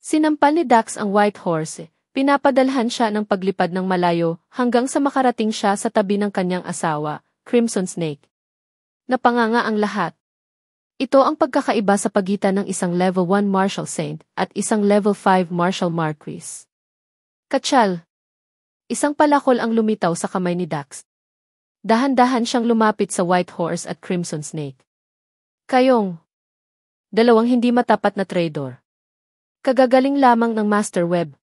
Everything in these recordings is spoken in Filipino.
Sinampal ni Dax ang White Horse, pinapadalhan siya ng paglipad ng malayo hanggang sa makarating siya sa tabi ng kanyang asawa, Crimson Snake. Napanganga ang lahat. Ito ang pagkakaiba sa pagitan ng isang Level 1 Martial Saint at isang Level 5 Martial Marquis. Katsyal! Isang palakol ang lumitaw sa kamay ni Dax. Dahan-dahan siyang lumapit sa White Horse at Crimson Snake. Kayong dalawang hindi matapat na traidor. Kagagaling lamang ng Master Web.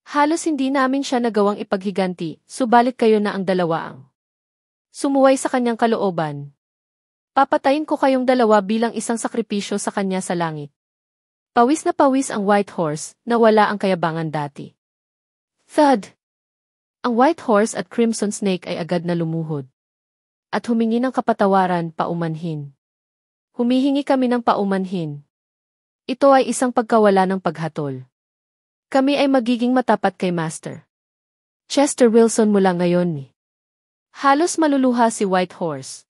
Halos hindi namin siya nagawang ipaghiganti, subalit kayo na ang dalawa ang sumuway sa kanyang kalooban. Papatayin ko kayong dalawa bilang isang sakripisyo sa kanya sa langit. Pawis na pawis ang White Horse, na wala ang kayabangan dati. Thud! Ang White Horse at Crimson Snake ay agad na lumuhod. At humingi ng kapatawaran paumanhin. Humihingi kami ng paumanhin. Ito ay isang pagkawala ng paghatol. Kami ay magiging matapat kay Master Chester Wilson mula ngayon ni. Halos maluluha si White Horse.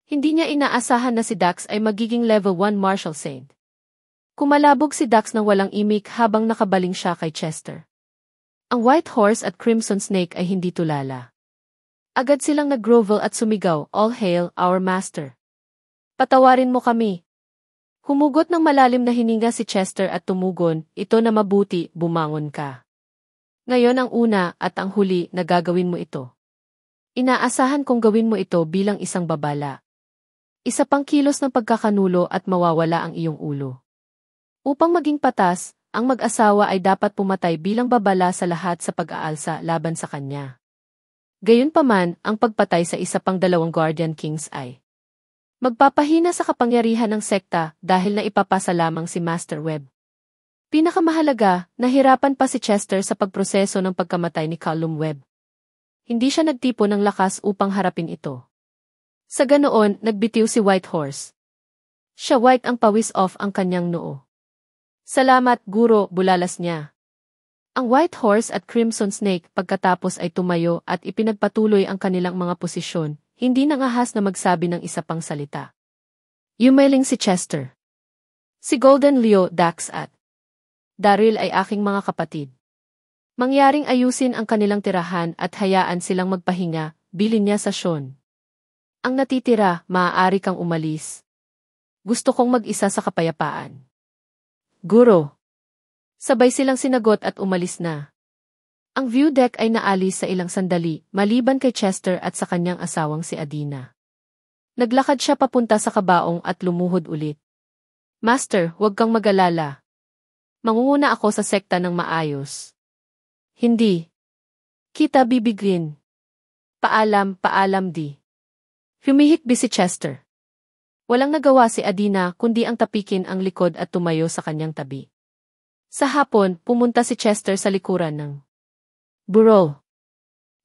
Hindi niya inaasahan na si Dax ay magiging Level 1 Martial Saint. Kumalabog si Dax ng walang imik habang nakabaling siya kay Chester. Ang White Horse at Crimson Snake ay hindi tulala. Agad silang nag-grovel at sumigaw, "All hail, our master. Patawarin mo kami." Humugot ng malalim na hininga si Chester at tumugon, "Ito na mabuti, bumangon ka. Ngayon ang una at ang huli na gagawin mo ito. Inaasahan kong gawin mo ito bilang isang babala. Isa pang kilos ng pagkakanulo at mawawala ang iyong ulo. Upang maging patas, ang mag-asawa ay dapat pumatay bilang babala sa lahat sa pag-aalsa laban sa kanya. Gayunpaman, ang pagpatay sa isa pang dalawang Guardian Kings ay magpapahina sa kapangyarihan ng sekta dahil na ipapasa lamang si Master Web. Pinakamahalaga, nahirapan pa si Chester sa pagproseso ng pagkamatay ni Callum Webb. Hindi siya nagtipon ng lakas upang harapin ito. Sa ganoon, nagbitiw si White Horse. Siya white ang pawis off ang kanyang noo. "Salamat, guro," bulalas niya. Ang White Horse at Crimson Snake pagkatapos ay tumayo at ipinagpatuloy ang kanilang mga posisyon, hindi nangahas na magsabi ng isa pang salita. Yumeling si Chester. Si Golden Leo, Dax at Daryl ay aking mga kapatid. Mangyaring ayusin ang kanilang tirahan at hayaan silang magpahinga, bilin niya sa Sean. Ang natitira, maaari kang umalis. Gusto kong mag-isa sa kapayapaan. Guro. Sabay silang sinagot at umalis na. Ang view deck ay naalis sa ilang sandali, maliban kay Chester at sa kanyang asawang si Adina. Naglakad siya papunta sa kabaong at lumuhod ulit. "Master, huwag kang mag-alala. Mangunguna ako sa sekta ng maayos. Hindi kita bibigrin. Paalam, paalam di." Humihikbi si Chester. Walang nagawa si Adina kundi ang tapikin ang likod at tumayo sa kanyang tabi. Sa hapon, pumunta si Chester sa likuran ng burol.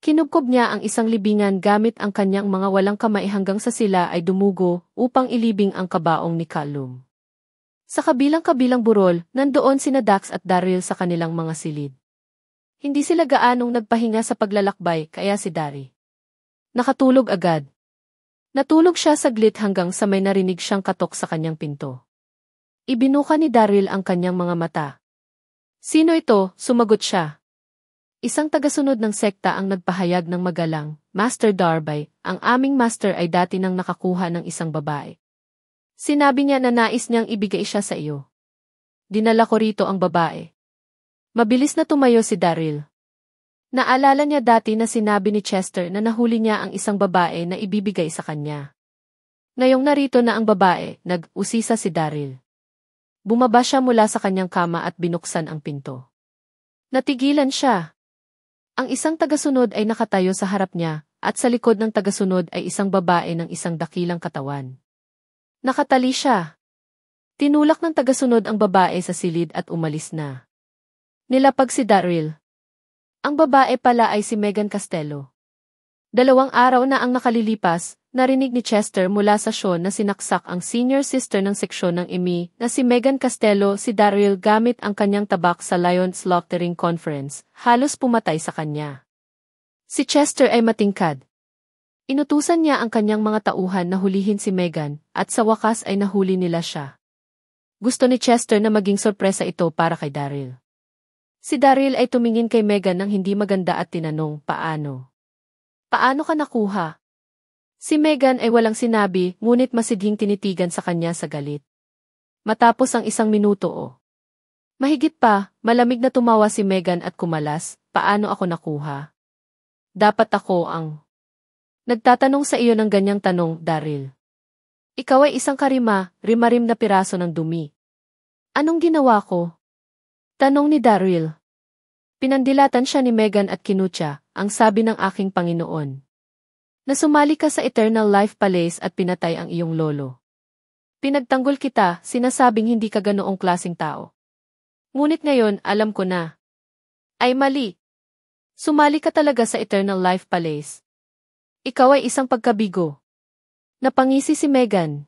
Kinubkob niya ang isang libingan gamit ang kanyang mga walang kamay hanggang sa sila ay dumugo upang ilibing ang kabaong ni Callum. Sa kabilang-kabilang burol, nandoon sina Dax at Daryl sa kanilang mga silid. Hindi sila gaanong nagpahinga sa paglalakbay kaya si Dari nakatulog agad. Natulog siya saglit hanggang sa may narinig siyang katok sa kanyang pinto. Ibinuka ni Daryl ang kanyang mga mata. "Sino ito?" sumagot siya. Isang tagasunod ng sekta ang nagpahayag ng magalang, "Master Darby, ang aming master ay dati nang nakakuha ng isang babae. Sinabi niya na nais niyang ibigay siya sa iyo. Dinala ko rito ang babae." Mabilis na tumayo si Daryl. Naalala niya dati na sinabi ni Chester na nahuli niya ang isang babae na ibibigay sa kanya. Ngayong narito na ang babae, nag-usisa si Daryl. Bumaba siya mula sa kanyang kama at binuksan ang pinto. Natigilan siya. Ang isang tagasunod ay nakatayo sa harap niya, at sa likod ng tagasunod ay isang babae ng isang dakilang katawan. Nakatali siya. Tinulak ng tagasunod ang babae sa silid at umalis na. Nilapag si Daryl. Ang babae pala ay si Megan Castello. 2 araw na ang nakalilipas, narinig ni Chester mula sa Sean na sinaksak ang senior sister ng seksyon ng EMI na si Megan Castello si Daryl gamit ang kanyang tabak sa Lion Slaughtering Conference, halos pumatay sa kanya. Si Chester ay matingkad. Inutusan niya ang kanyang mga tauhan na hulihin si Megan, at sa wakas ay nahuli nila siya. Gusto ni Chester na maging sorpresa ito para kay Daryl. Si Daryl ay tumingin kay Megan ng hindi maganda at tinanong, paano? Paano ka nakuha? Si Megan ay walang sinabi, ngunit masidhing tinitigan sa kanya sa galit. Matapos ang 1 minuto mahigit pa, malamig na tumawa si Megan at kumalas, paano ako nakuha? Dapat ako ang nagtatanong sa iyo ng ganyang tanong, Daryl. Ikaw ay isang rimarim na piraso ng dumi. Anong ginawa ko? Tanong ni Daryl. Pinandilatan siya ni Megan at kinutya, ang sabi ng aking Panginoon. Na sumali ka sa Eternal Life Palace at pinatay ang iyong lolo. Pinagtanggol kita, sinasabing hindi ka ganoong klaseng tao. Ngunit ngayon, alam ko na. Ay mali. Sumali ka talaga sa Eternal Life Palace. Ikaw ay isang pagkabigo. Napangisi si Megan.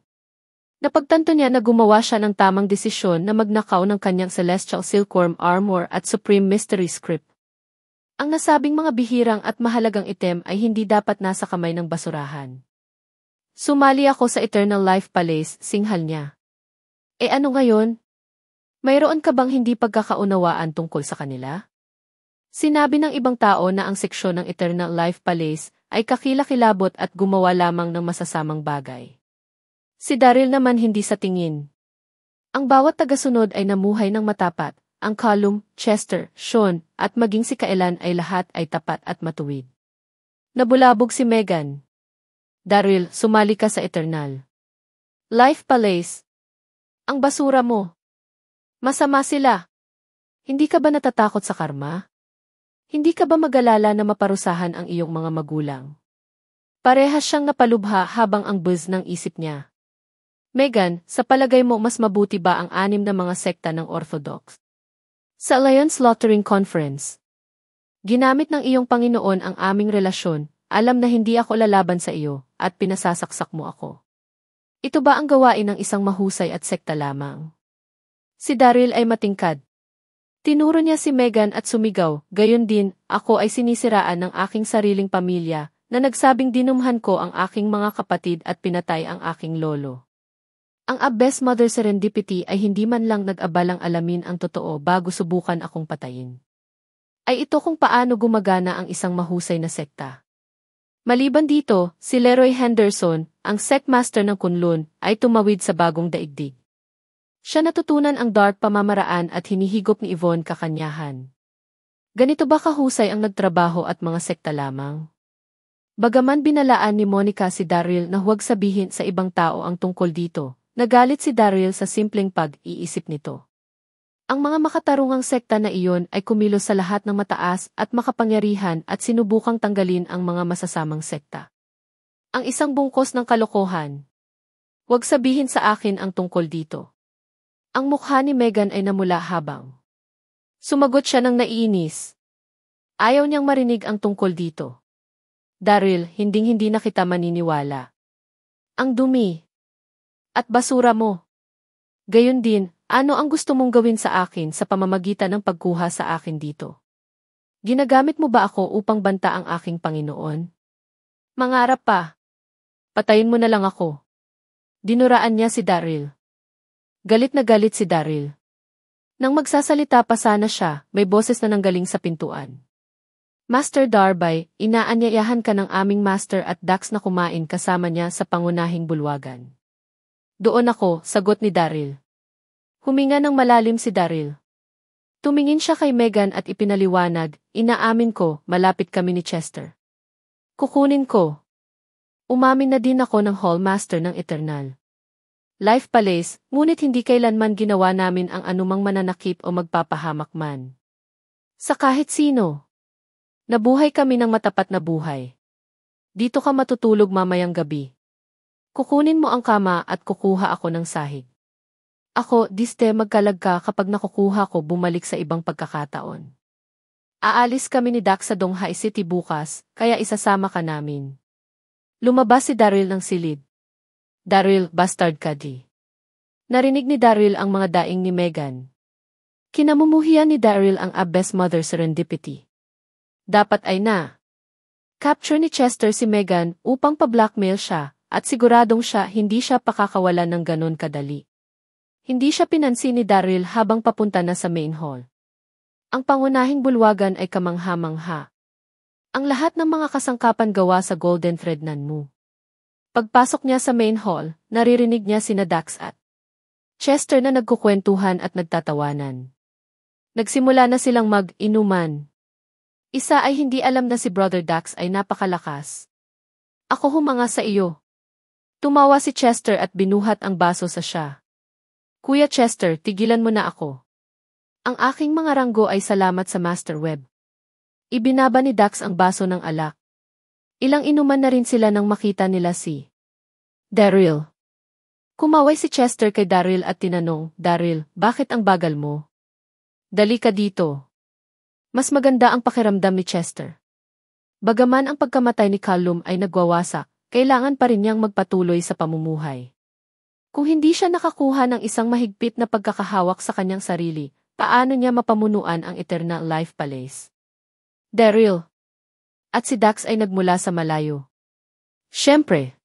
Napagtanto niya na gumawa siya ng tamang desisyon na magnakaw ng kanyang Celestial Silkworm Armor at Supreme Mystery Script. Ang nasabing mga bihirang at mahalagang item ay hindi dapat nasa kamay ng basurahan. Sumali ako sa Eternal Life Palace, singhal niya. E ano ngayon? Mayroon ka bang hindi pagkakaunawaan tungkol sa kanila? Sinabi ng ibang tao na ang seksyon ng Eternal Life Palace ay kakilakilabot at gumawa lamang ng masasamang bagay. Si Daryl naman hindi sa tingin. Ang bawat tagasunod ay namuhay ng matapat, ang Callum, Chester, Sean, at maging si Kailan ay lahat ay tapat at matuwid. Nabulabog si Megan. Daryl, sumali ka sa Eternal Life Palace. Ang basura mo. Masama sila. Hindi ka ba natatakot sa karma? Hindi ka ba mag-alala na maparusahan ang iyong mga magulang? Parehas siyang napalubha habang ang buzz ng isip niya. Megan, sa palagay mo mas mabuti ba ang 6 na mga sekta ng Orthodox? Sa Alliance Slaughtering Conference. Ginamit ng iyong Panginoon ang aming relasyon, alam na hindi ako lalaban sa iyo, at pinasasaksak mo ako. Ito ba ang gawain ng isang mahusay at sekta lamang? Si Daryl ay matingkad. Tinuro niya si Megan at sumigaw, gayon din, ako ay sinisiraan ng aking sariling pamilya, na nagsabing dinumhan ko ang aking mga kapatid at pinatay ang aking lolo. Ang Abbess Mother Serendipity ay hindi man lang nag-abalang alamin ang totoo bago subukan akong patayin. Ay ito kung paano gumagana ang isang mahusay na sekta. Maliban dito, si Leroy Henderson, ang sectmaster ng Kunlun, ay tumawid sa bagong daigdig. Siya natutunan ang dark pamamaraan at hinihigop ni Yvonne kakanyahan. Ganito ba kahusay ang nagtrabaho at mga sekta lamang? Bagaman binalaan ni Monica si Daryl na huwag sabihin sa ibang tao ang tungkol dito, nagalit si Daryl sa simpleng pag-iisip nito. Ang mga makatarungang sekta na iyon ay kumilos sa lahat ng mataas at makapangyarihan at sinubukang tanggalin ang mga masasamang sekta. Ang isang bungkos ng kalokohan. Huwag sabihin sa akin ang tungkol dito. Ang mukha ni Megan ay namula habang sumagot siya ng naiinis. Ayaw niyang marinig ang tungkol dito. Daryl, hinding-hindi na kita maniniwala. Ang dumi at basura mo. Gayon din, ano ang gusto mong gawin sa akin sa pamamagitan ng pagkuha sa akin dito? Ginagamit mo ba ako upang banta ang aking Panginoon? Mangarap pa. Patayin mo na lang ako. Dinuraan niya si Daryl. Galit na galit si Daryl. Nang magsasalita pa sana siya, may boses na nanggaling sa pintuan. Master Darby, inaanyayahan ka ng aming master at Dax na kumain kasama niya sa pangunahing bulwagan. Doon ako, sagot ni Daryl. Huminga ng malalim si Daryl. Tumingin siya kay Megan at ipinaliwanag, inaamin ko, malapit kami ni Chester. Kukunin ko. Umamin na din ako ng Hallmaster ng Eternal Life Palace, ngunit hindi kailanman ginawa namin ang anumang mananakit o magpapahamak man. Sa kahit sino. Nabuhay kami ng matapat na buhay. Dito ka matutulog mamayang gabi. Kukunin mo ang kama at kukuha ako ng sahig. Ako, magkalag ka kapag nakukuha ko bumalik sa ibang pagkakataon. Aalis kami ni Dax sa Donghai City bukas, kaya isasama ka namin. Lumabas si Daryl ng silid. Daryl, bastard ka di. Narinig ni Daryl ang mga daing ni Megan. Kinamumuhian ni Daryl ang Abbess Mother Serendipity. Dapat ay capture ni Chester si Megan upang pa-blackmail siya, at siguradong hindi siya pakakawalan ng ganon kadali. Hindi siya pinansin ni Daryl habang papunta na sa main hall. Ang pangunahing bulwagan ay kamangha-mangha. Ang lahat ng mga kasangkapan gawa sa golden thread nanmu. Pagpasok niya sa main hall, naririnig niya sina Dax at Chester na nagkukwentuhan at nagtatawanan. Nagsimula na silang mag-inuman. Isa ay hindi alam na si Brother Dax ay napakalakas. Ako humanga sa iyo. Tumawa si Chester at binuhat ang baso sa siya. Kuya Chester, tigilan mo na ako. Ang aking mga ranggo ay salamat sa Master Web. Ibinaba ni Dax ang baso ng alak. Ilang inuman na rin sila nang makita nila si Daryl. Kumaway si Chester kay Daryl at tinanong, Daryl, bakit ang bagal mo? Dali ka dito. Mas maganda ang pakiramdam ni Chester. Bagaman ang pagkamatay ni Callum ay nagwawasak, kailangan pa rin niyang magpatuloy sa pamumuhay. Kung hindi siya nakakuha ng isang mahigpit na pagkakahawak sa kanyang sarili, paano niya mapamunuan ang Eternal Life Palace? Daryl. At si Dax ay nagmula sa malayo. Siyempre.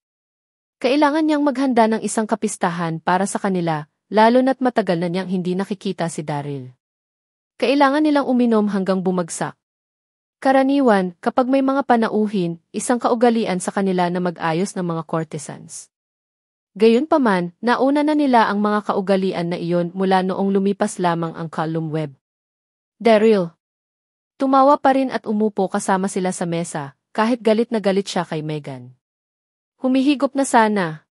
Kailangan niyang maghanda ng isang kapistahan para sa kanila, lalo na't matagal na niyang hindi nakikita si Daryl. Kailangan nilang uminom hanggang bumagsak. Karaniwan, kapag may mga panauhin, isang kaugalian sa kanila na mag-ayos ng mga courtesans. Gayunpaman, nauna na nila ang mga kaugalian na iyon mula noong lumipas lamang ang Callum Web. Daryl. Tumawa pa rin at umupo kasama sila sa mesa, kahit galit na galit siya kay Megan. Humihigop na sana.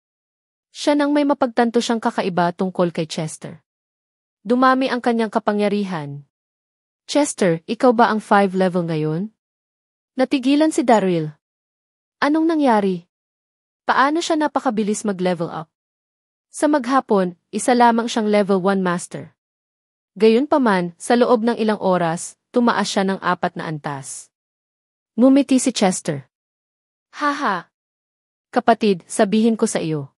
Siya nang may mapagtanto siyang kakaiba tungkol kay Chester. Dumami ang kanyang kapangyarihan. Chester, ikaw ba ang 5 level ngayon? Natigilan si Daryl. Anong nangyari? Paano siya napakabilis mag-level up? Sa maghapon, isa lamang siyang level 1 master. Gayunpaman, sa loob ng ilang oras, tumaas siya ng 4 na antas. Ngumiti si Chester. Haha. Kapatid, sabihin ko sa iyo.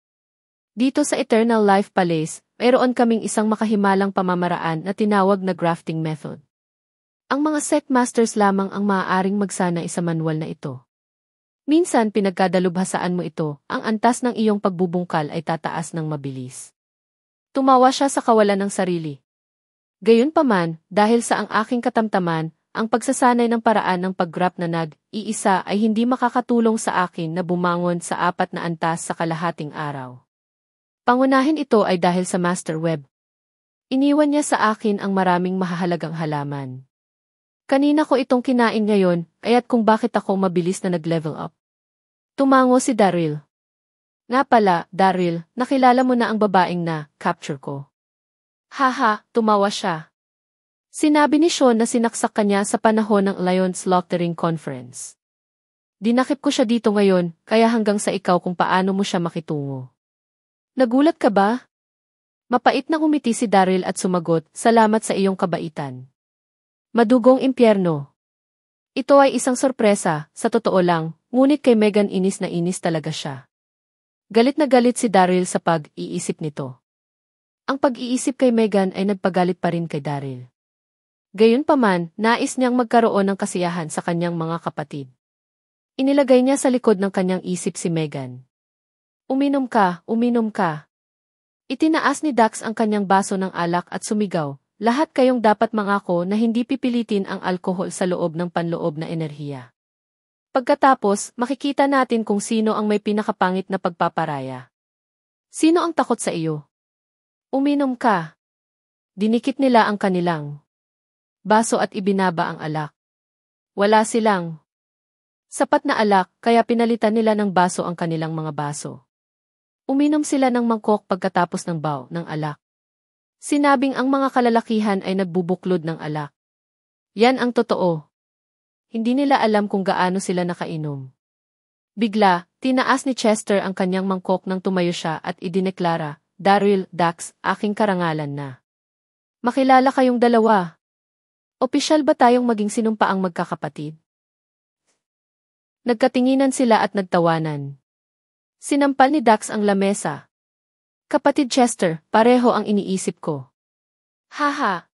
Dito sa Eternal Life Palace, mayroon kaming isang makahimalang pamamaraan na tinawag na grafting method. Ang mga sect masters lamang ang maaaring magsanay sa manual na ito. Minsan pinagkadalubhasaan mo ito, ang antas ng iyong pagbubungkal ay tataas ng mabilis. Tumawa siya sa kawalan ng sarili. Gayunpaman, dahil sa ang aking katamtaman, ang pagsasanay ng paraan ng pag-grab na nag-iisa ay hindi makakatulong sa akin na bumangon sa 4 na antas sa kalahating araw. Pangunahin ito ay dahil sa Master Web. Iniwan niya sa akin ang maraming mahahalagang halaman. Kanina ko itong kinain ngayon, kaya't kung bakit ako mabilis na nag-level up. Tumango si Daryl. Nga pala, Daryl, nakilala mo na ang babaeng na capture ko. Haha, tumawa siya. Sinabi ni Sean na sinaksak kanya sa panahon ng Lion Slaughtering Conference. Dinakip ko siya dito ngayon, kaya hanggang sa ikaw kung paano mo siya makitungo. Nagulat ka ba? Mapait na umiti si Daryl at sumagot, salamat sa iyong kabaitan. Madugong impyerno. Ito ay isang sorpresa, sa totoo lang, ngunit kay Megan inis na inis talaga siya. Galit na galit si Daryl sa pag-iisip nito. Ang pag-iisip kay Megan ay nagpagalit pa rin kay Daryl. Gayunpaman, nais niyang magkaroon ng kasiyahan sa kanyang mga kapatid. Inilagay niya sa likod ng kanyang isip si Megan. Uminom ka, uminom ka. Itinaas ni Dax ang kanyang baso ng alak at sumigaw. Lahat kayong dapat mangako na hindi pipilitin ang alkohol sa loob ng panloob na enerhiya. Pagkatapos, makikita natin kung sino ang may pinakapangit na pagpaparaya. Sino ang takot sa iyo? Uminom ka. Dinikit nila ang kanilang baso at ibinaba ang alak. Wala silang sapat na alak, kaya pinalitan nila ng baso ang kanilang mga baso. Uminom sila ng mangkok pagkatapos ng baw ng alak. Sinabing ang mga kalalakihan ay nagbubuklod ng alak. Yan ang totoo. Hindi nila alam kung gaano sila nakainom. Bigla, tinaas ni Chester ang kanyang mangkok nang tumayo siya at idineklara, Daryl, Dax, aking karangalan na. Makilala kayong dalawa. Opisyal ba tayong maging sinumpaang magkakapatid? Nagkatinginan sila at nagtawanan. Sinampal ni Dax ang lamesa. Kapatid Chester, pareho ang iniisip ko. Haha.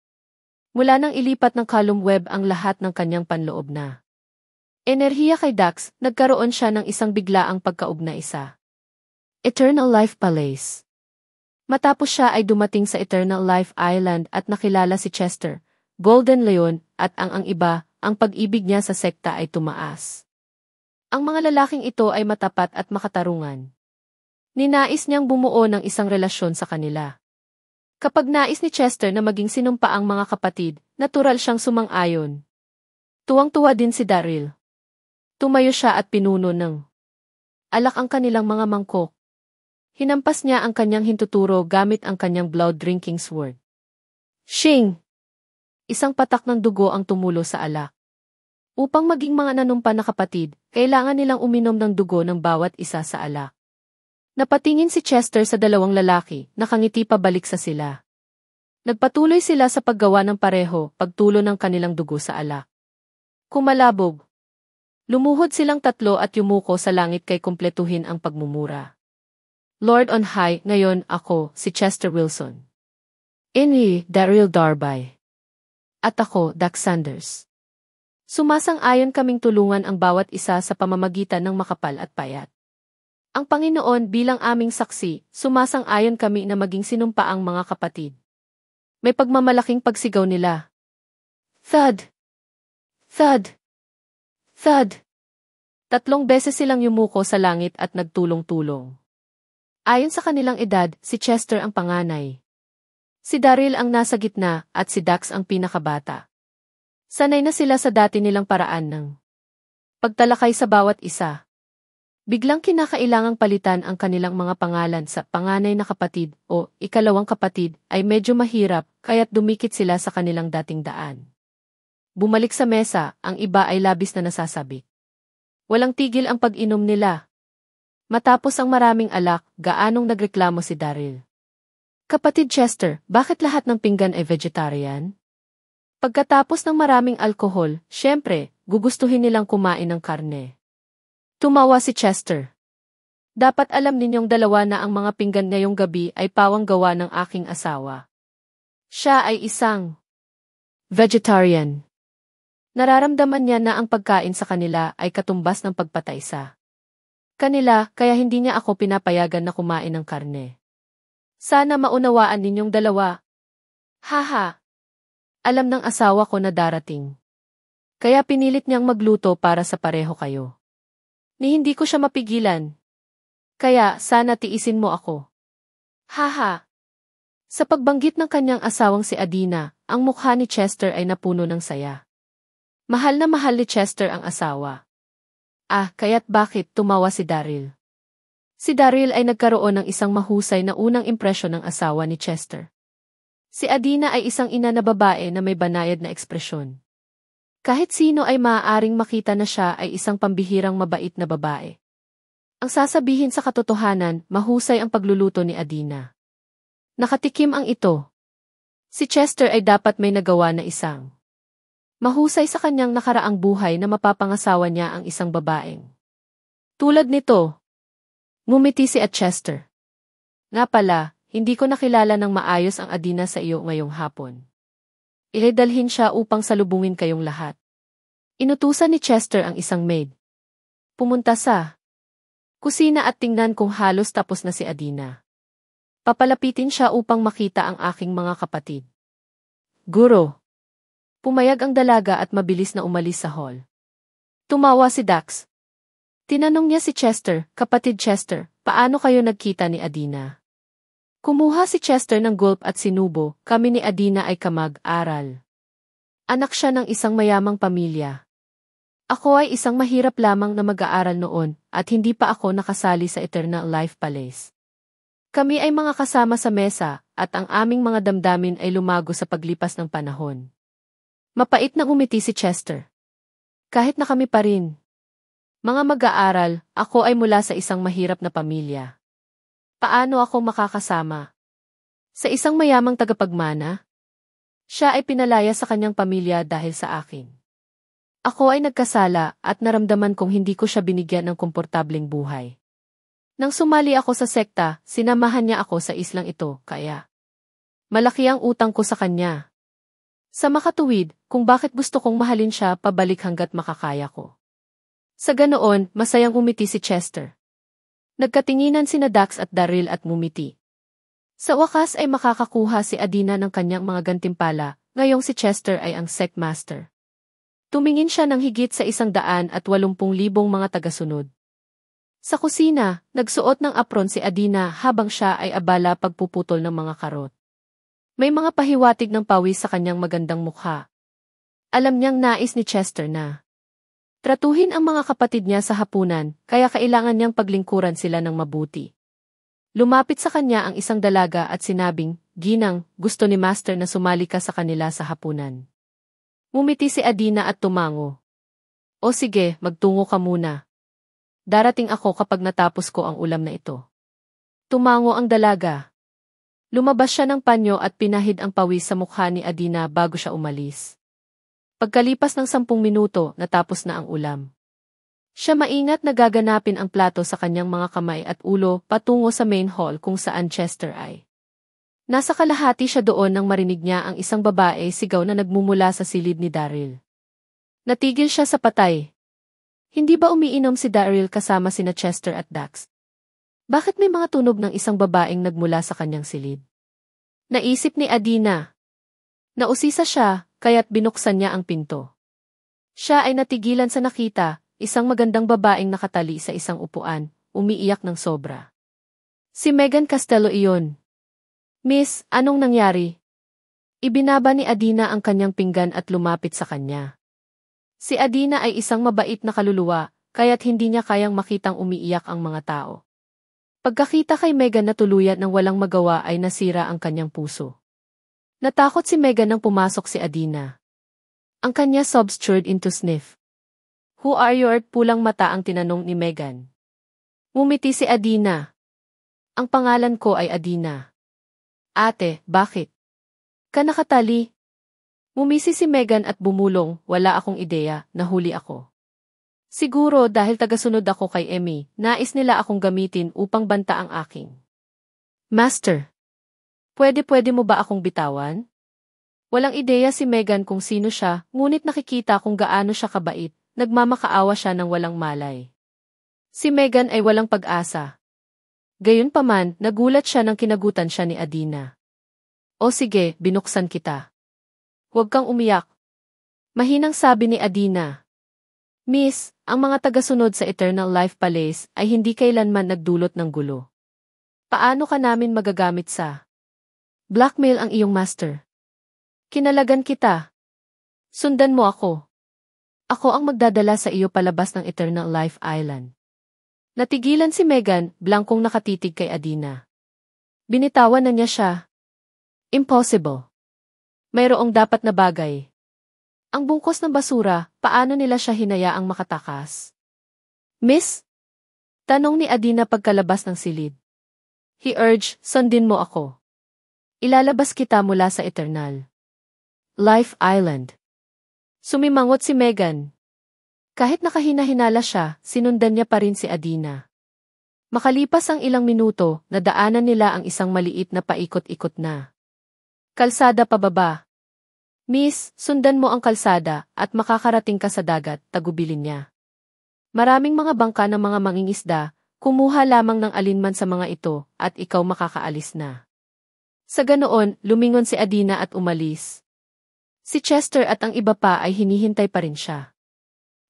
Mula nang ilipat ng Callum Web ang lahat ng kanyang panloob na enerhiya kay Dax, nagkaroon siya ng isang biglaang pagkaugna isa. Eternal Life Palace. Matapos siya ay dumating sa Eternal Life Island at nakilala si Chester, Golden Leon, at ang iba, ang pag-ibig niya sa sekta ay tumaas. Ang mga lalaking ito ay matapat at makatarungan. Ninais niyang bumuo ng isang relasyon sa kanila. Kapag nais ni Chester na maging sinumpaang mga kapatid, natural siyang sumang-ayon. Tuwang-tuwa din si Daryl. Tumayo siya at pinuno ng alak ang kanilang mga mangkok. Hinampas niya ang kanyang hintuturo gamit ang kanyang blood-drinking sword. Shing! Isang patak ng dugo ang tumulo sa alak. Upang maging mga nanumpa na kapatid, kailangan nilang uminom ng dugo ng bawat isa sa alak. Napatingin si Chester sa dalawang lalaki, nakangiti pabalik sa sila. Nagpatuloy sila sa paggawa ng pareho, pagtulo ng kanilang dugo sa alak. Kumalabog. Lumuhod silang tatlo at yumuko sa langit kay kumpletuhin ang pagmumura. Lord on high, ngayon ako, si Chester Wilson. Ini, Daryl Darby. At ako, Dax Sanders. Sumasang-ayon kaming tulungan ang bawat isa sa pamamagitan ng makapal at payat. Ang Panginoon bilang aming saksi, sumasang-ayon kami na maging sinumpaang mga kapatid. May pagmamalaking pagsigaw nila. Thud! Thud! Thud! 3 beses silang yumuko sa langit at nagtulong-tulong. Ayon sa kanilang edad, si Chester ang panganay. Si Daryl ang nasa gitna at si Dax ang pinakabata. Sanay na sila sa dati nilang paraan ng pagtalakay sa bawat isa. Biglang kinakailangang palitan ang kanilang mga pangalan sa panganay na kapatid o ikalawang kapatid ay medyo mahirap kaya't dumikit sila sa kanilang dating daan. Bumalik sa mesa, ang iba ay labis na nasasabik. Walang tigil ang pag-inom nila. Matapos ang maraming alak, gaanong nagreklamo si Daryl. Kapatid Chester, bakit lahat ng pinggan ay vegetarian? Pagkatapos ng maraming alkohol, syempre, gugustuhin nilang kumain ng karne. Tumawa si Chester. Dapat alam ninyong dalawa na ang mga pinggan ngayong gabi ay pawang gawa ng aking asawa. Siya ay isang vegetarian. Nararamdaman niya na ang pagkain sa kanila ay katumbas ng pagpatay sa kanila, kaya hindi niya ako pinapayagan na kumain ng karne. Sana maunawaan ninyong dalawa. Haha. Alam ng asawa ko na darating. Kaya pinilit niyang magluto para sa pareho kayo. Ni hindi ko siya mapigilan. Kaya sana tiisin mo ako. Haha. Sa pagbanggit ng kanyang asawang si Adina, ang mukha ni Chester ay napuno ng saya. Mahal na mahal ni Chester ang asawa. Kaya't bakit tumawa si Daryl? Si Daryl ay nagkaroon ng isang mahusay na unang impresyon ng asawa ni Chester. Si Adina ay isang ina na babae na may banayad na ekspresyon. Kahit sino ay maaaring makita na siya ay isang pambihirang mabait na babae. Ang sasabihin sa katotohanan, mahusay ang pagluluto ni Adina. Nakatikim ang ito. Si Chester ay dapat may nagawa na isang mahusay sa kanyang nakaraang buhay na mapapangasawa niya ang isang babaeng tulad nito. Ngumiti si Chester. Nga pala, hindi ko nakilala ng maayos ang Adina sa iyo ngayong hapon. Ilidalhin siya upang salubungin kayong lahat. Inutusan ni Chester ang isang maid. Pumunta sa kusina at tingnan kung halos tapos na si Adina. Papalapitin siya upang makita ang aking mga kapatid. Guro. Pumayag ang dalaga at mabilis na umalis sa hall. Tumawa si Dax. Tinanong niya si Chester, kapatid Chester, paano kayo nagkita ni Adina? Kumuha si Chester ng gulp at sinubo, kami ni Adina ay kamag-aral. Anak siya ng isang mayamang pamilya. Ako ay isang mahirap lamang na mag-aaral noon, at hindi pa ako nakasali sa Eternal Life Palace. Kami ay mga kasama sa mesa, at ang aming mga damdamin ay lumago sa paglipas ng panahon. Mapait na umiti si Chester. Kahit na kami pa rin. Mga mag-aaral, ako ay mula sa isang mahirap na pamilya. Paano ako makakasama sa isang mayamang tagapagmana? Siya ay pinalaya sa kanyang pamilya dahil sa akin. Ako ay nagkasala at naramdaman kong hindi ko siya binigyan ng komportableng buhay. Nang sumali ako sa sekta, sinamahan niya ako sa islang ito, kaya malaki ang utang ko sa kanya. Sa makatuwid, kung bakit gusto kong mahalin siya pabalik hanggat makakaya ko. Sa ganoon, masayang umiti si Chester. Nagkatinginan sina Dax at Daryl at ngumiti. Sa wakas ay makakakuha si Adina ng kanyang mga gantimpala, ngayong si Chester ay ang Secmaster. Tumingin siya ng higit sa 180,000 mga tagasunod. Sa kusina, nagsuot ng apron si Adina habang siya ay abala pagpuputol ng mga karot. May mga pahiwatig ng pawis sa kanyang magandang mukha. Alam niyang nais ni Chester na tratuhin ang mga kapatid niya sa hapunan, kaya kailangan niyang paglingkuran sila ng mabuti. Lumapit sa kanya ang isang dalaga at sinabing, "Ginang, gusto ni Master na sumali ka sa kanila sa hapunan." Ngumiti si Adina at tumango. "O sige, magtungo ka muna. Darating ako kapag natapos ko ang ulam na ito." Tumango ang dalaga. Lumabas siya ng panyo at pinahid ang pawis sa mukha ni Adina bago siya umalis. Pagkalipas ng 10 minuto, natapos na ang ulam. Siya maingat na gaganapin ang plato sa kanyang mga kamay at ulo patungo sa main hall kung saan Chester ay. Nasa kalahati siya doon nang marinig niya ang isang babae sigaw na nagmumula sa silid ni Daryl. Natigil siya sa patay. Hindi ba umiinom si Daryl kasama sina Chester at Dax? Bakit may mga tunog ng isang babaeng nagmula sa kanyang silid? Naisip ni Adina. Nausisa siya, kaya't binuksan niya ang pinto. Siya ay natigilan sa nakita, isang magandang babaeng nakatali sa isang upuan, umiiyak ng sobra. Si Megan Costello iyon. "Miss, anong nangyari?" Ibinaba ni Adina ang kanyang pinggan at lumapit sa kanya. Si Adina ay isang mabait na kaluluwa, kaya't hindi niya kayang makitang umiiyak ang mga tao. Pagkakita kay Megan na tuluyan ng walang magawa ay nasira ang kanyang puso. Natakot si Megan nang pumasok si Adina. Ang kanya sobs turned into sniff. "Who are you?" Pulang mata ang tinanong ni Megan. Ngumiti si Adina. "Ang pangalan ko ay Adina." "Ate, bakit ka nakatali?" Ngumisi si Megan at bumulong, "Wala akong ideya, nahuli ako. Siguro dahil tagasunod ako kay Emmy, nais nila akong gamitin upang banta ang aking Master. Pwede mo ba akong bitawan?" Walang ideya si Megan kung sino siya, ngunit nakikita kung gaano siya kabait. Nagmamakaawa siya ng walang malay. Si Megan ay walang pag-asa. Gayunpaman, nagulat siya nang kinagutan siya ni Adina. "O sige, binuksan kita. Huwag kang umiyak." Mahinang sabi ni Adina. "Miss, ang mga tagasunod sa Eternal Life Palace ay hindi kailanman nagdulot ng gulo. Paano ka namin magagamit sa blackmail ang iyong master? Kinalagan kita. Sundan mo ako. Ako ang magdadala sa iyo palabas ng Eternal Life Island." Natigilan si Megan, blangkong nakatitig kay Adina. Binitawan na niya siya. Impossible. Mayroong dapat na bagay. Ang bungkos ng basura, paano nila siya hinayaang makatakas? "Miss?" Tanong ni Adina pagkalabas ng silid. He urged, "Sundin mo ako. Ilalabas kita mula sa Eternal Life Island." Sumimangot si Megan. Kahit nakahina-hinala siya, sinundan niya pa rin si Adina. Makalipas ang ilang minuto, nadaanan nila ang isang maliit na paikot-ikot na kalsada pababa. "Miss, sundan mo ang kalsada at makakarating ka sa dagat," tagubilin niya. "Maraming mga bangka ng mga mangingisda, kumuha lamang ng alinman sa mga ito at ikaw makakaalis na." Sa ganoon, lumingon si Adina at umalis. Si Chester at ang iba pa ay hinihintay pa rin siya.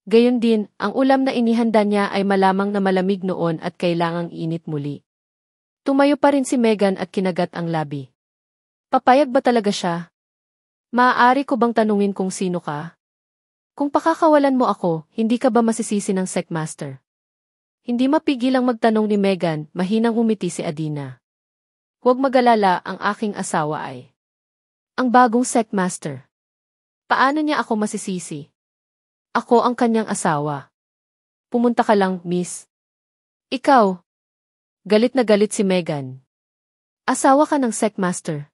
Gayon din, ang ulam na inihanda niya ay malamang na malamig noon at kailangang init muli. Tumayo pa rin si Megan at kinagat ang labi. Papayag ba talaga siya? "Maaari ko bang tanungin kung sino ka? Kung pakakawalan mo ako, hindi ka ba masisisi ng Secmaster?" Hindi mapigilang magtanong ni Megan, mahinang umiti si Adina. "Huwag mag-alala, ang aking asawa ay ang bagong Secmaster. Paano niya ako masisisi? Ako ang kanyang asawa. Pumunta ka lang, miss." "Ikaw?" Galit na galit si Megan. "Asawa ka ng Secmaster."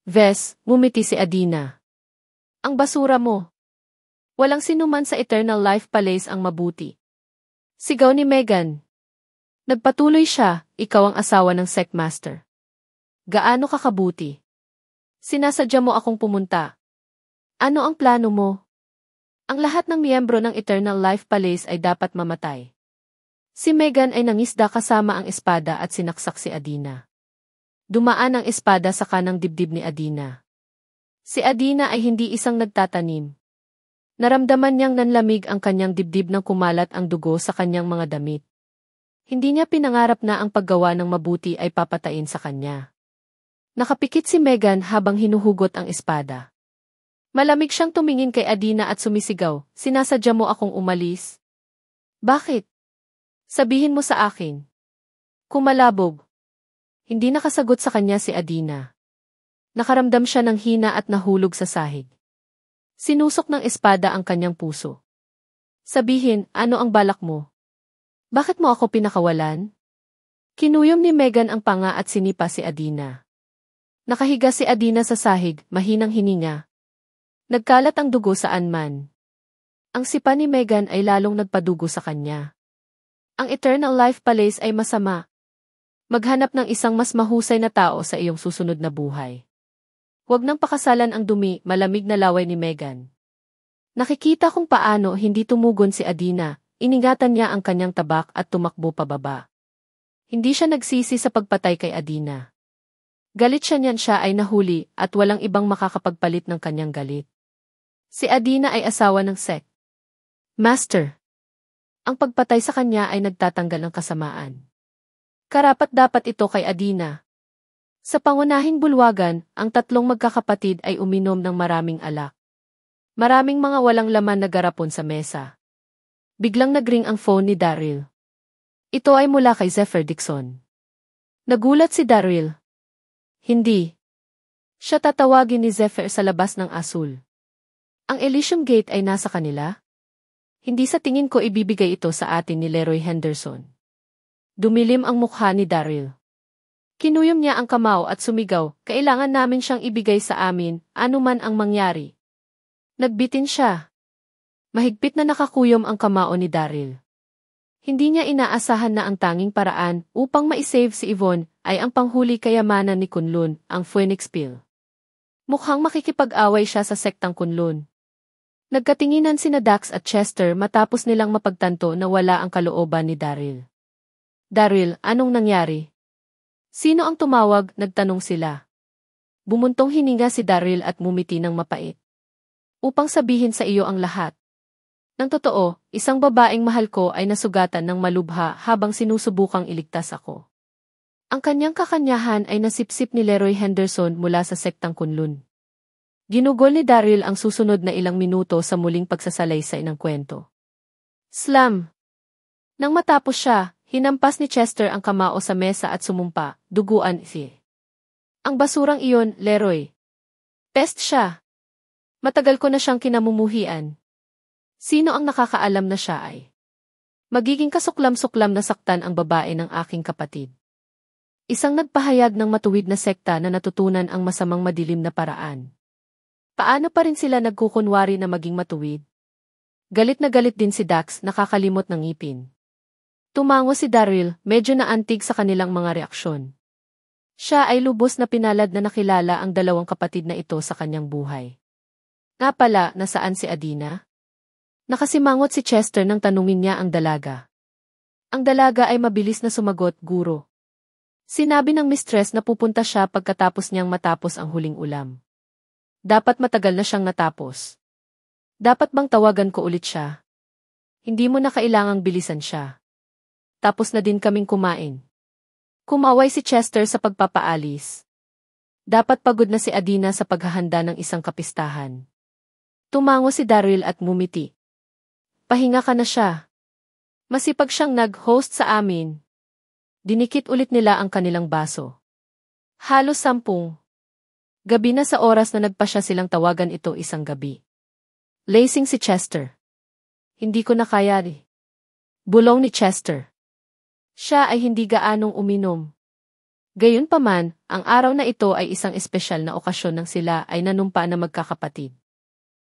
"Ves," ngumiti si Adina. "Ang basura mo. Walang sinuman sa Eternal Life Palace ang mabuti." Sigaw ni Megan. Nagpatuloy siya, "Ikaw ang asawa ng Secmaster. Gaano ka kabuti? Sinasadya mo akong pumunta. Ano ang plano mo?" "Ang lahat ng miyembro ng Eternal Life Palace ay dapat mamatay." Si Megan ay nangisda kasama ang espada at sinaksak si Adina. Dumaan ang espada sa kanang dibdib ni Adina. Si Adina ay hindi isang nagtatanim. Naramdaman niyang nanlamig ang kanyang dibdib nang kumalat ang dugo sa kanyang mga damit. Hindi niya pinangarap na ang paggawa ng mabuti ay papatain sa kanya. Nakapikit si Megan habang hinuhugot ang espada. Malamig siyang tumingin kay Adina at sumisigaw, "Sinasadya mo akong umalis?" "Bakit? Sabihin mo sa akin." Kumalabog. Hindi nakasagot sa kanya si Adina. Nakaramdam siya ng hina at nahulog sa sahig. Sinusok ng espada ang kanyang puso. "Sabihin, ano ang balak mo? Bakit mo ako pinakawalan?" Kinuyom ni Megan ang panga at sinipa si Adina. Nakahiga si Adina sa sahig, mahinang hininga. Nagkalat ang dugo saan man. Ang sipa ni Megan ay lalong nagpadugo sa kanya. Ang Eternal Life Palace ay masama. Maghanap ng isang mas mahusay na tao sa iyong susunod na buhay. Huwag nang pakasalan ang dumi, malamig na laway ni Megan. Nakikita kung paano hindi tumugon si Adina, iningatan niya ang kanyang tabak at tumakbo pababa. Hindi siya nagsisi sa pagpatay kay Adina. Galit siya niyan siya ay nahuli at walang ibang makakapagpalit ng kanyang galit. Si Adina ay asawa ng Sek Master. Ang pagpatay sa kanya ay nagtatanggal ng kasamaan. Karapat-dapat ito kay Adina. Sa pangunahing bulwagan, ang tatlong magkakapatid ay uminom ng maraming alak. Maraming mga walang laman na garapon sa mesa. Biglang nagring ang phone ni Daryl. Ito ay mula kay Zephyr Dixon. Nagulat si Daryl. Hindi. Siya tatawagin ni Zephyr sa labas ng asul. Ang Elysium Gate ay nasa kanila? Hindi sa tingin ko ibibigay ito sa atin ni Leroy Henderson. Dumilim ang mukha ni Daryl. Kinuyom niya ang kamao at sumigaw, "Kailangan namin siyang ibigay sa amin, anuman ang mangyari." Nagbitin siya. Mahigpit na nakakuyom ang kamao ni Daryl. Hindi niya inaasahan na ang tanging paraan upang ma-save si Yvonne ay ang panghuli kayamanan ni Kunlun, ang Phoenix Pill. Mukhang makikipag-away siya sa sektang Kunlun. Nagkatinginan sina Dax at Chester matapos nilang mapagtanto na wala ang kalooban ni Daryl. "Daryl, anong nangyari?" "Sino ang tumawag?" nagtanong sila. Bumuntong hininga si Daryl at ngumiti ng mapait. "Upang sabihin sa iyo ang lahat. Nang totoo, isang babaeng mahal ko ay nasugatan ng malubha habang sinusubukang iligtas ako." Ang kanyang kakanyahan ay nasipsip ni Leroy Henderson mula sa sektang Kunlun. Ginugol ni Daryl ang susunod na ilang minuto sa muling pagsasalaysay ng kwento. Slam! Nang matapos siya, hinampas ni Chester ang kamao sa mesa at sumumpa, "Duguan si." "Ang basurang iyon, Leroy. Pest siya. Matagal ko na siyang kinamumuhian. Sino ang nakakaalam na siya ay magiging kasuklam-suklam na saktan ang babae ng aking kapatid?" Isang nagpahayag ng matuwid na sekta na natutunan ang masamang madilim na paraan. Paano pa rin sila nagkukunwari na maging matuwid? Galit na galit din si Dax, nakakalimot ng ngipin. Tumango si Daryl, medyo naantig sa kanilang mga reaksyon. Siya ay lubos na pinalad na nakilala ang dalawang kapatid na ito sa kanyang buhay. Nga pala, nasaan si Adina? Nakasimangot si Chester nang tanungin niya ang dalaga. Ang dalaga ay mabilis na sumagot, "Guro." Sinabi ng mistress na pupunta siya pagkatapos niyang matapos ang huling ulam. Dapat matagal na siyang natapos. Dapat bang tawagan ko ulit siya? Hindi mo na kailangang bilisan siya. Tapos na din kaming kumain. Kumaway si Chester sa pagpapaalis. Dapat pagod na si Adina sa paghahanda ng isang kapistahan. Tumango si Daryl at ngumiti. Pahinga ka na siya. Masipag siyang nag-host sa amin. Dinikit ulit nila ang kanilang baso. Halos 10. Gabi na sa oras na nagpa siya silang tawagan ito isang gabi. Lasing si Chester. Hindi ko na kaya bulong ni Chester. Siya ay hindi gaanong uminom. Gayunpaman, ang araw na ito ay isang espesyal na okasyon nang sila ay nanumpa na magkakapatid.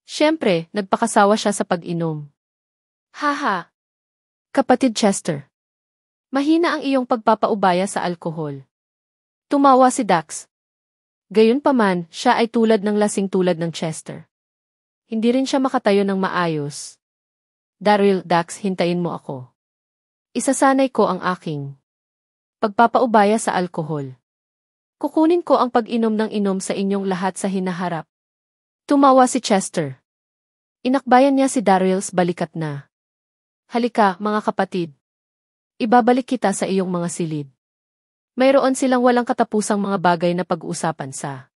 Siyempre, nagpakasawa siya sa pag-inom. Haha! Kapatid Chester. Mahina ang iyong pagpapaubaya sa alkohol. Tumawa si Dax. Gayunpaman, siya ay tulad ng lasing tulad ng Chester. Hindi rin siya makatayo ng maayos. Daryl, Dax, hintayin mo ako. Isasanay ko ang aking pagpapaubaya sa alkohol. Kukunin ko ang pag-inom ng inom sa inyong lahat sa hinaharap. Tumawa si Chester. Inakbayan niya si Daryl's balikat na. Halika, mga kapatid. Ibabalik kita sa iyong mga silid. Mayroon silang walang katapusang mga bagay na pag-uusapan sa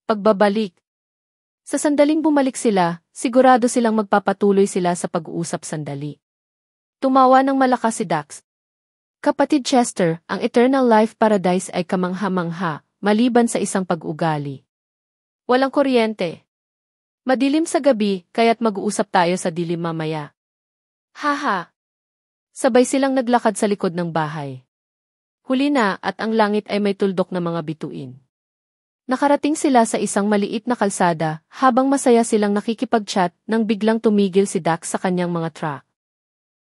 pagbabalik. Sa sandaling bumalik sila, sigurado silang magpapatuloy sila sa pag-uusap sandali. Tumawa ng malakas si Dax. Kapatid Chester, ang Eternal Life Paradise ay kamangha-mangha, maliban sa isang pag-ugali. Walang kuryente. Madilim sa gabi, kaya't mag-uusap tayo sa dilim mamaya. Haha! Sabay silang naglakad sa likod ng bahay. Huli na at ang langit ay may tuldok na mga bituin. Nakarating sila sa isang maliit na kalsada habang masaya silang nakikipag-chat nang biglang tumigil si Dax sa kanyang mga truck.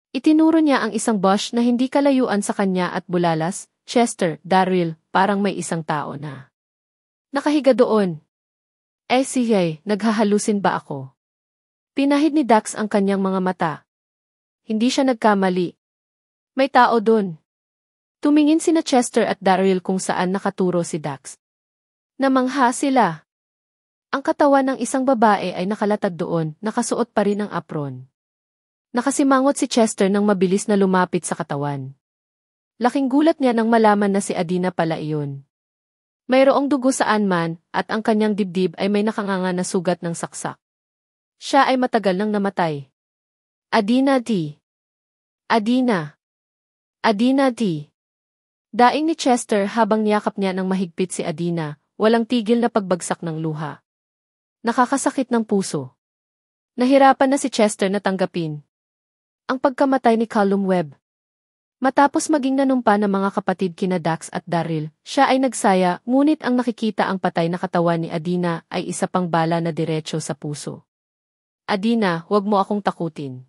Itinuro niya ang isang bush na hindi kalayuan sa kanya at bulalas, Chester, Daryl, parang may isang tao na nakahiga doon. Sige, naghahalusin ba ako? Pinahid ni Dax ang kanyang mga mata. Hindi siya nagkamali. May tao doon. Tumingin sina Chester at Daryl kung saan nakaturo si Dax. Namangha sila. Ang katawan ng isang babae ay nakalatag doon, nakasuot pa rin ang apron. Nakasimangot si Chester nang mabilis na lumapit sa katawan. Laking gulat niya nang malaman na si Adina pala iyon. Mayroong dugo saan man, at ang kanyang dibdib ay may nakanganga na sugat ng saksak. Siya ay matagal nang namatay. Adina T. Adina. Adina T. Daing ni Chester habang niyakap niya ng mahigpit si Adina, walang tigil na pagbagsak ng luha. Nakakasakit ng puso. Nahirapan na si Chester na tanggapin ang pagkamatay ni Callum Webb. Matapos maging nanumpa ng mga kapatid kina Dax at Daryl, siya ay nagsaya, ngunit ang nakikita ang patay na katawan ni Adina ay isa pang bala na diretso sa puso. Adina, huwag mo akong takutin.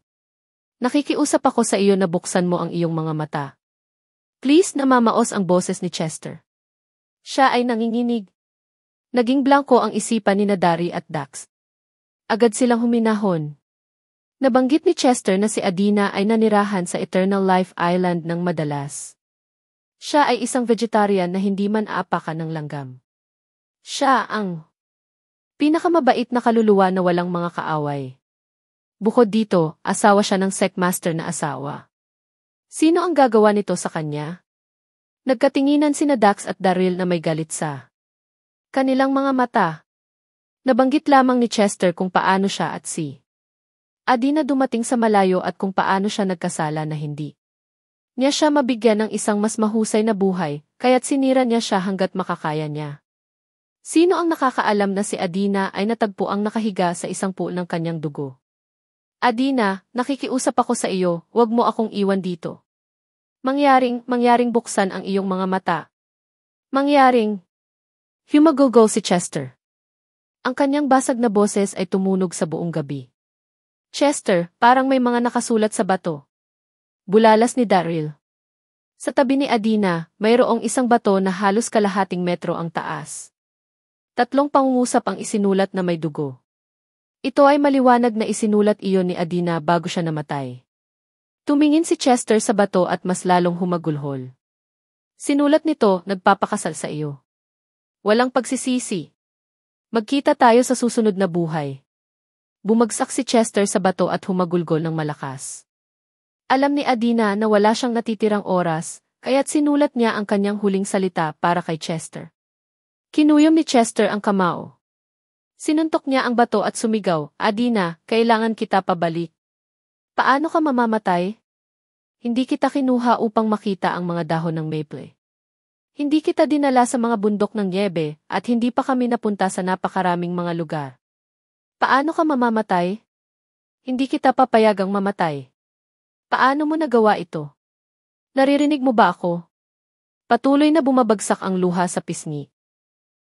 Nakikiusap ako sa iyo na buksan mo ang iyong mga mata. Please, namamaos ang boses ni Chester. Siya ay nanginginig. Naging blanko ang isipan ni Dari at Dax. Agad silang huminahon. Nabanggit ni Chester na si Adina ay nanirahan sa Eternal Life Island ng madalas. Siya ay isang vegetarian na hindi man aapakan ng langgam. Siya ang pinakamabait na kaluluwa na walang mga kaaway. Bukod dito, asawa siya ng sectmaster na asawa. Sino ang gagawa nito sa kanya? Nagkatinginan sina Dax at Daryl na may galit sa kanilang mga mata. Nabanggit lamang ni Chester kung paano siya at si Adina dumating sa malayo at kung paano siya nagkasala na hindi niya siya mabigyan ng isang mas mahusay na buhay, kaya't sinira niya siya hanggat makakaya niya. Sino ang nakakaalam na si Adina ay natagpo ang nakahiga sa isang pool ng kanyang dugo? Adina, nakikiusap ako sa iyo, huwag mo akong iwan dito. Mangyaring buksan ang iyong mga mata. Humagulgol si Chester. Ang kanyang basag na boses ay tumunog sa buong gabi. Chester, parang may mga nakasulat sa bato. Bulalas ni Daryl. Sa tabi ni Adina, mayroong isang bato na halos kalahating metro ang taas. 3 pangungusap ang isinulat na may dugo. Ito ay maliwanag na isinulat iyon ni Adina bago siya namatay. Tumingin si Chester sa bato at mas lalong humagulhol. Sinulat nito, nagpapakasal sa iyo. Walang pagsisisi. Magkita tayo sa susunod na buhay. Bumagsak si Chester sa bato at humagulgol ng malakas. Alam ni Adina na wala siyang natitirang oras, kaya't sinulat niya ang kanyang huling salita para kay Chester. Kinuyom ni Chester ang kamao. Sinuntok niya ang bato at sumigaw, Adina, kailangan kita pabalik. Paano ka mamamatay? Hindi kita kinuha upang makita ang mga dahon ng maple. Hindi kita dinala sa mga bundok ng niebe at hindi pa kami napunta sa napakaraming mga lugar. Paano ka mamamatay? Hindi kita papayagang mamatay. Paano mo nagawa ito? Naririnig mo ba ako? Patuloy na bumabagsak ang luha sa pisngi.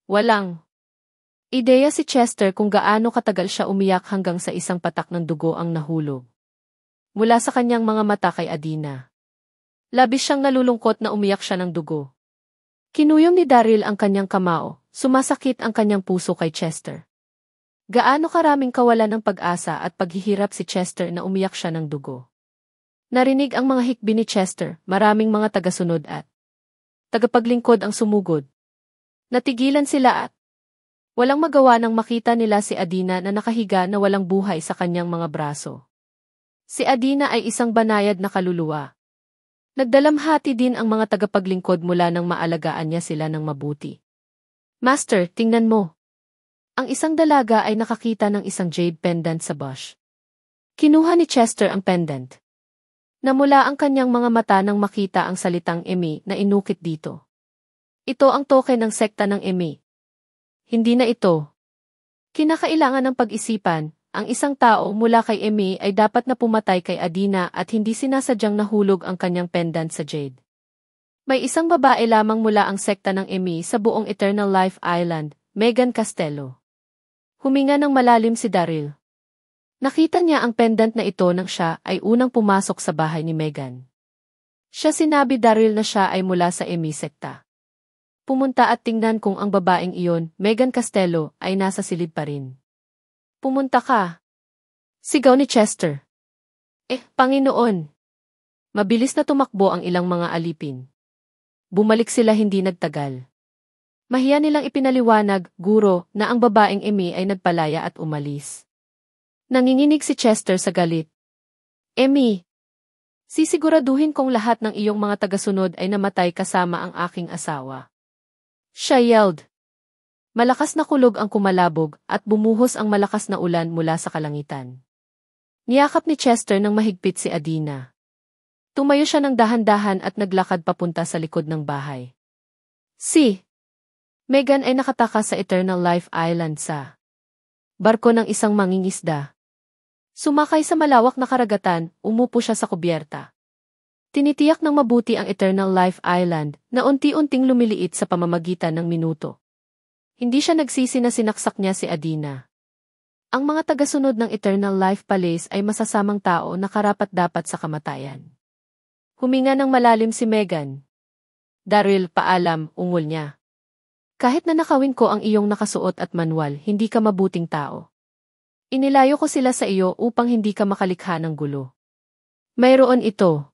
Walang ideya si Chester kung gaano katagal siya umiyak hanggang sa isang patak ng dugo ang nahulog mula sa kanyang mga mata kay Adina. Labis siyang nalulungkot na umiyak siya ng dugo. Kinuyom ni Daryl ang kanyang kamao, sumasakit ang kanyang puso kay Chester. Gaano karaming kawalan ng pag-asa at paghihirap si Chester na umiyak siya ng dugo. Narinig ang mga hikbi ni Chester, maraming mga tagasunod at tagapaglingkod ang sumugod. Natigilan sila at walang magawa nang makita nila si Adina na nakahiga na walang buhay sa kanyang mga braso. Si Adina ay isang banayad na kaluluwa. Nagdalamhati din ang mga tagapaglingkod mula nang maalagaan niya sila ng mabuti. Master, tingnan mo. Ang isang dalaga ay nakakita ng isang jade pendant sa bush. Kinuha ni Chester ang pendant. Namula ang kanyang mga mata nang makita ang salitang Emi na inukit dito. Ito ang token ng sekta ng Emi. Hindi na ito. Kinakailangan ng pag-isipan, ang isang tao mula kay Emi ay dapat na pumatay kay Adina at hindi sinasadyang nahulog ang kanyang pendant sa jade. May isang babae lamang mula ang sekta ng Emi sa buong Eternal Life Island, Megan Castello. Huminga ng malalim si Daryl. Nakita niya ang pendant na ito nang siya ay unang pumasok sa bahay ni Megan. Siya sinabi Daryl na siya ay mula sa Emi sekta. Pumunta at tingnan kung ang babaeng iyon, Megan Castello, ay nasa silid pa rin. Pumunta ka. Sigaw ni Chester. Panginoon. Mabilis na tumakbo ang ilang mga alipin. Bumalik sila hindi nagtagal. Mahiya nilang ipinaliwanag, guro, na ang babaeng Emi ay nagpalaya at umalis. Nanginginig si Chester sa galit. Emi, sisiguraduhin kong lahat ng iyong mga tagasunod ay namatay kasama ang aking asawa. Siya yelled. Malakas na kulog ang kumalabog at bumuhos ang malakas na ulan mula sa kalangitan. Niyakap ni Chester ng mahigpit si Adina. Tumayo siya ng dahan-dahan at naglakad papunta sa likod ng bahay. Si Megan ay nakataka sa Eternal Life Island sa barko ng isang mangingisda. Sumakay sa malawak na karagatan, umupo siya sa kubyerta. Tinitiyak ng mabuti ang Eternal Life Island na unti-unting lumiliit sa pamamagitan ng minuto. Hindi siya nagsisi na sinaksak niya si Adina. Ang mga tagasunod ng Eternal Life Palace ay masasamang tao na karapat-dapat sa kamatayan. Huminga ng malalim si Megan. Daryl, paalam, ungol niya. Kahit na nakawin ko ang iyong nakasuot at manual, hindi ka mabuting tao. Inilayo ko sila sa iyo upang hindi ka makalikha ng gulo. Mayroon ito.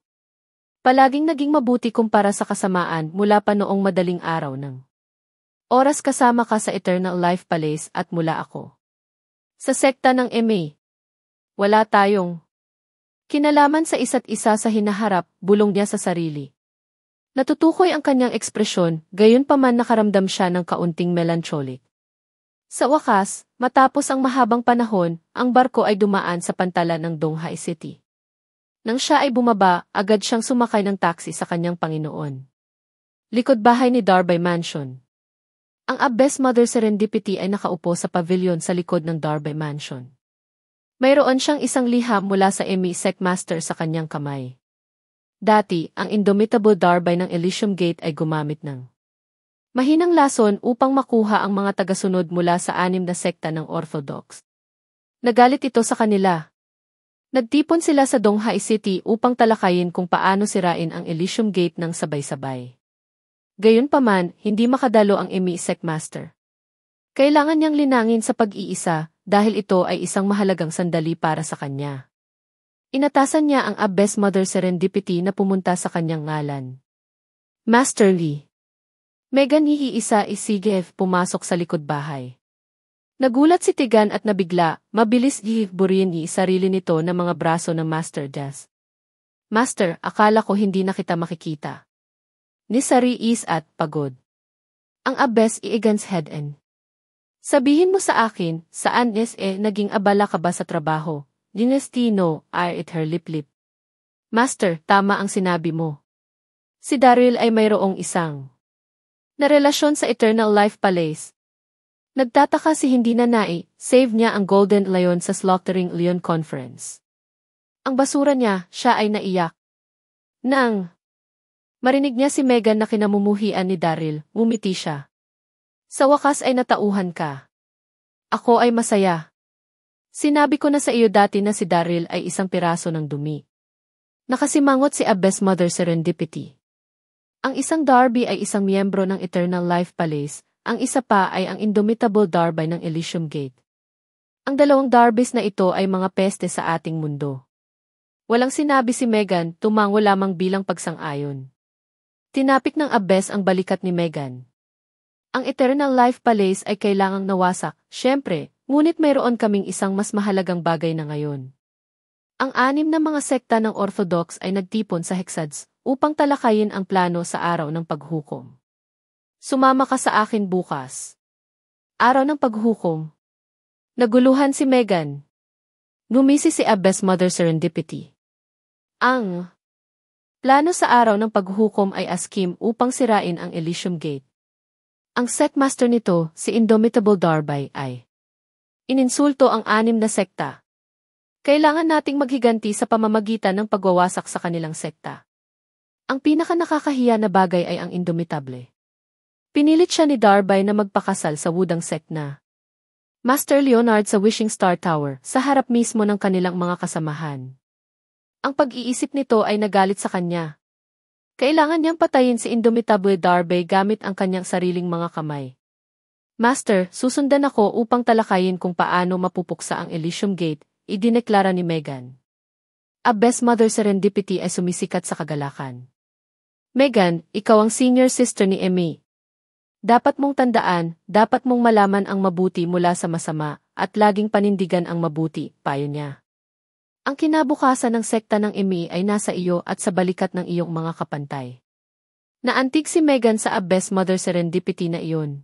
Palaging naging mabuti kumpara sa kasamaan mula pa noong madaling araw ng oras kasama ka sa Eternal Life Palace at mula ako. Sa sekta ng Emi, wala tayong kinalaman sa isa't isa sa hinaharap, bulong niya sa sarili. Natutukoy ang kanyang ekspresyon, gayunpaman nakaramdam siya ng kaunting melancholic. Sa wakas, matapos ang mahabang panahon, ang barko ay dumaan sa pantalan ng Donghai City. Nang siya ay bumaba, agad siyang sumakay ng taxi sa kanyang Panginoon. Likod bahay ni Darby Mansion. Ang Abbess Mother Serendipity ay nakaupo sa pavilion sa likod ng Darby Mansion. Mayroon siyang isang liham mula sa Emi Secmaster sa kanyang kamay. Dati, ang indomitable Darby ng Elysium Gate ay gumamit ng mahinang lason upang makuha ang mga tagasunod mula sa 6 na sekta ng Orthodox. Nagalit ito sa kanila. Nagtipon sila sa Donghai City upang talakayin kung paano sirain ang Elysium Gate ng sabay-sabay. Gayunpaman, hindi makadalo ang Emi Secmaster. Kailangan niyang linangin sa pag-iisa dahil ito ay isang mahalagang sandali para sa kanya. Inatasan niya ang Abbess Mother Serendipity na pumunta sa kanyang ngalan. Master Lee. Megan hihiisa isigef pumasok sa likod bahay. Nagulat si Tegan at nabigla, mabilis ihibburin sarili nito ng mga braso ng Master Jazz. Master, akala ko hindi na kita makikita. Ni Sari is at pagod. Ang Abbess iigans head in. Sabihin mo sa akin, saan naging abala ka ba sa trabaho? Dinestino, it her lip-lip. Master, tama ang sinabi mo. Si Daryl ay mayroong isang na relasyon sa Eternal Life Palace. Nagtataka si hindi na save niya ang Golden Lion sa Slaughtering Lion Conference. Ang basura niya, siya ay naiyak. Nang marinig niya si Megan na kinamumuhian ni Daryl, ngumiti siya. Sa wakas ay natauhan ka. Ako ay masaya. Sinabi ko na sa iyo dati na si Daryl ay isang piraso ng dumi. Nakasimangot si Abbess Mother Serendipity. Ang isang Darby ay isang miyembro ng Eternal Life Palace, ang isa pa ay ang indomitable Darby ng Elysium Gate. Ang dalawang Darbys na ito ay mga peste sa ating mundo. Walang sinabi si Megan, tumango lamang bilang pagsang-ayon. Tinapik ng Abbess ang balikat ni Megan. Ang Eternal Life Palace ay kailangang nawasak, syempre, ngunit mayroon kaming isang mas mahalagang bagay na ngayon. Ang 6 na mga sekta ng Orthodox ay nagtipon sa Hexads upang talakayin ang plano sa araw ng paghukom. Sumama ka sa akin bukas. Araw ng paghukom. Naguluhan si Megan. Gumisi si Abbess Mother Serendipity. Ang plano sa araw ng paghukom ay askim upang sirain ang Elysium Gate. Ang sectmaster nito, si Indomitable Darby, ay ininsulto ang 6 na sekta. Kailangan nating maghiganti sa pamamagitan ng pagwawasak sa kanilang sekta. Ang pinaka-nakakahiya na bagay ay ang Indomitable. Pinilit siya ni Darby na magpakasal sa wudang sect na Master Leonard sa Wishing Star Tower sa harap mismo ng kanilang mga kasamahan. Ang pag-iisip nito ay nagalit sa kanya. Kailangan niyang patayin si Indomitable Darby gamit ang kanyang sariling mga kamay. Master, susundan ako upang talakayin kung paano mapupuksa ang Elysium Gate, idineklara ni Megan. Abbess Mother Serendipity ay sumisikat sa kagalakan. Megan, ikaw ang senior sister ni Emmy. Dapat mong tandaan, dapat mong malaman ang mabuti mula sa masama, at laging panindigan ang mabuti, payo niya. Ang kinabukasan ng sekta ng Emmy ay nasa iyo at sa balikat ng iyong mga kapantay. Naantig si Megan sa Abbess Mother Serendipity na iyon.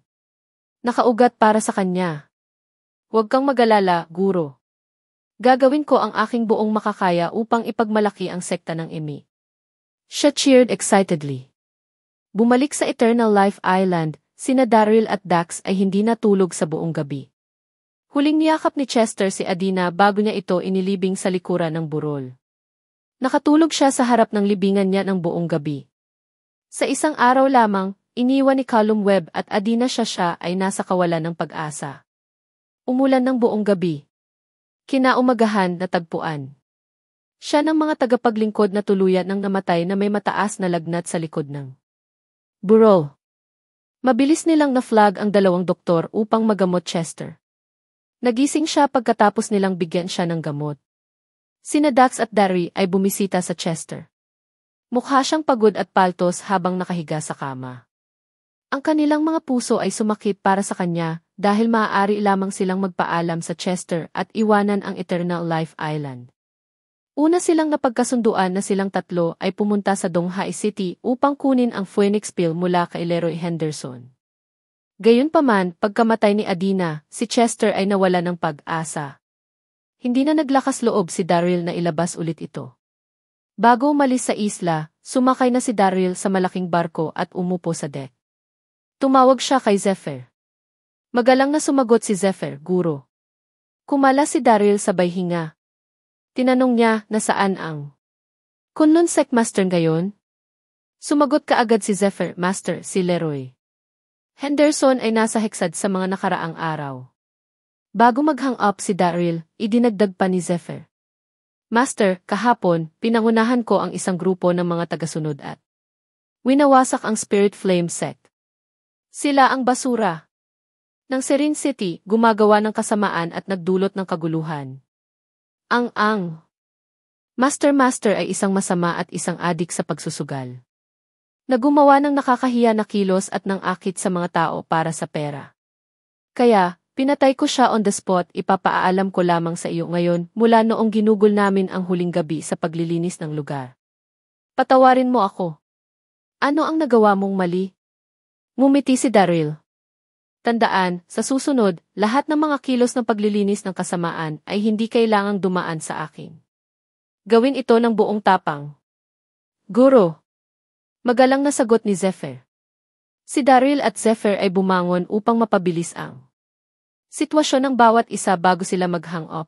Nakaugat para sa kanya. Huwag kang mag-alala, guro. Gagawin ko ang aking buong makakaya upang ipagmalaki ang sekta ng Emmy. Siya cheered excitedly. Bumalik sa Eternal Life Island, sina Daryl at Dax ay hindi natulog sa buong gabi. Huling niyakap ni Chester si Adina bago niya ito inilibing sa likuran ng burol. Nakatulog siya sa harap ng libingan niya ng buong gabi. Sa isang araw lamang, iniwan ni Callum Webb at Adina siya ay nasa kawalan ng pag-asa. Umulan ng buong gabi. Kinaumagahan natagpuan siya ng mga tagapaglingkod na tuluyan ng namatay na may mataas na lagnat sa likod ng burol. Mabilis nilang na-flag ang 2 doktor upang magamot Chester. Nagising siya pagkatapos nilang bigyan siya ng gamot. Sina Dax at Darry ay bumisita sa Chester. Mukha siyang pagod at paltos habang nakahiga sa kama. Ang kanilang mga puso ay sumakit para sa kanya dahil maaari lamang silang magpaalam sa Chester at iwanan ang Eternal Life Island. Una silang napagkasunduan na silang 3 ay pumunta sa Donghai City upang kunin ang Phoenix Pill mula kay Leroy Henderson. Gayunpaman, pagkamatay ni Adina, si Chester ay nawala ng pag-asa. Hindi na naglakas loob si Daryl na ilabas ulit ito. Bago umalis sa isla, sumakay na si Daryl sa malaking barko at umupo sa deck. Tumawag siya kay Zephyr. Magalang na sumagot si Zephyr, guro. Kumala si Daryl sabay hinga. Tinanong niya na saan ang Kunlun Sectmaster ngayon? Sumagot kaagad si Zephyr, Master, si Leroy Henderson ay nasa Hexad sa mga nakaraang araw. Bago mag-hang up si Daryl, idinagdag pa ni Zephyr. Master, kahapon, pinangunahan ko ang isang grupo ng mga tagasunod at winawasak ang Spirit Flame Sect. Sila ang basura ng Serene City, gumagawa ng kasamaan at nagdulot ng kaguluhan. Ang Master ay isang masama at isang adik sa pagsusugal. Nagumawa ng nakakahiya na kilos at ng akit sa mga tao para sa pera. Kaya, pinatay ko siya on the spot, ipapaalam ko lamang sa iyo ngayon mula noong ginugol namin ang huling gabi sa paglilinis ng lugar. Patawarin mo ako. Ano ang nagawa mong mali? Ngumiti si Daryl. Tandaan, sa susunod, lahat ng mga kilos ng paglilinis ng kasamaan ay hindi kailangang dumaan sa akin. Gawin ito ng buong tapang. Guro. Magalang na sagot ni Zephyr. Si Daryl at Zephyr ay bumangon upang mapabilis ang sitwasyon ng bawat isa bago sila mag-hang up.